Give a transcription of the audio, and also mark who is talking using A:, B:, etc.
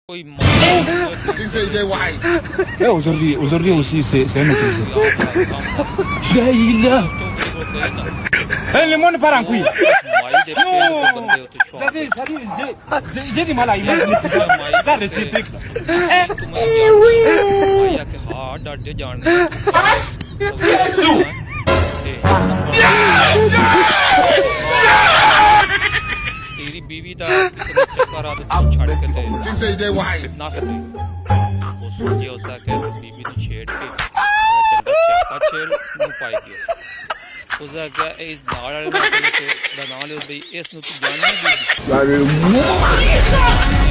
A: कोई
B: aujourd'hui aussi, c'est un autre le monde part en couille. J'ai du mal à imaginer la réciproque. तेरी बीवी दा किसी ने चक्कर आ तो छड़ के ते नस गई वो सोचे उसा के बीवी नु छेड़ के चंगा स्यापा छेड़ नु पाई दियो उसा क्या इस नाल वाले माते के दा नाल दे इस नु तू जान नहीं दी